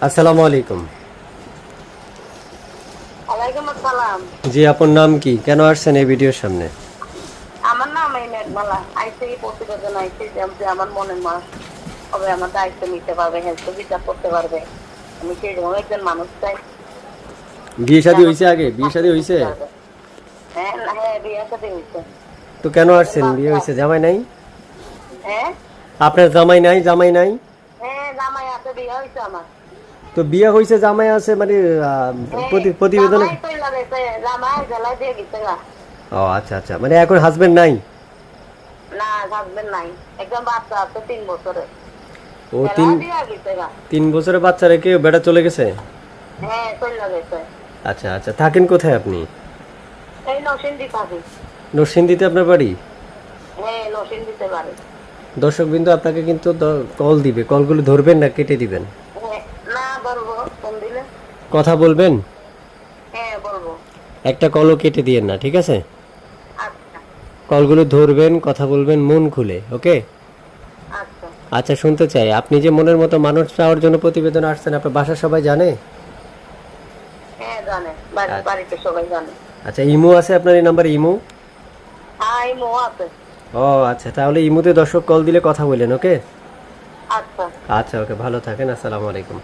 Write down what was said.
আসসালামু আলাইকুম। ওয়ালাইকুম আসসালাম। জি, আপনার নাম কি? কেন আসছেন এই ভিডিওর সামনে? আমার নাম এই মেঘমালা। আইসে এই প্রতিবেদন আইসে যে আমার মনের মানুষ হবে, আমার দায়িত্ব নিতে পারবে, হেলথ বিচার করতে পারবে। আমি সেই রকম একজন মানুষ চাই বিয়ে যে শাদী আমার হয়েছে? আগে বিয়ে শাদী করতে হয়েছে? পারবে। হ্যাঁ না, হ্যাঁ বিয়ে সাথে হয়েছে। তো কেন আসছেন? বিয়ে হয়েছে, জামাই নাই? হ্যাঁ আপনার জামাই নাই? জামাই নাই? হ্যাঁ জামাই আছে, বিয়ে হয়েছে আমার। তো বিয়ে হয়েছে, জামাই আছে মানে হ্যাঁ প্রতিবেদনে। জামাই চলে গেছে, জামাই জেলায় দিয়ে গেছে গা। ও আচ্ছা আচ্ছা, মানে এখন হাজবেন্ড নাই? না হাজবেন্ড নাই, একজন বাচ্চা আছে 3 বছরের, ও জেলায় দিয়ে গেছে গা। 3 বছরের বাচ্চা রেখে বেটা চলে গেছে? হ্যাঁ চলে গেছে। আচ্ছা আচ্ছা, থাকেন কোথায় আপনি? এই নরসিংদী থাকি। নরসিংদীতে আপনার বাড়ি? হ্যাঁ নরসিংদীতে বাড়ি। দর্শকবিন্দু আপনাকে কিন্তু কল দিবে, কলগুলো ধরবেন না কেটে দিবেন? হ্যাঁ, না বলবো ফোন দিলে। কথা বলবেন? হ্যাঁ বলবো। একটা কলও কেটে দিয়েন না, ঠিক আছে? আচ্ছা কলগুলো ধরবেন, কথা বলবেন মন খুলে, ওকে? আচ্ছা। আচ্ছা, শুনতে চাই, আপনি যে মনের মতো মানুষ চাওয়ার জন্য প্রতিবেদন আসছেন, আপনার বাসার সবাই জানে? হ্যাঁ জানে, আচ্ছা বাড়িতে সবাই জানে। আচ্ছা, ইমো আছে আপনার এই নাম্বারে? ইমো? হ্যাঁ এই মো আছে। ও আচ্ছা, তাহলে ইমোতে দর্শক কল দিলে কথা বলেন, ওকে? আচ্ছা। আচ্ছা, ওকে, ভালো থাকেন, আসসালামু আলাইকুম।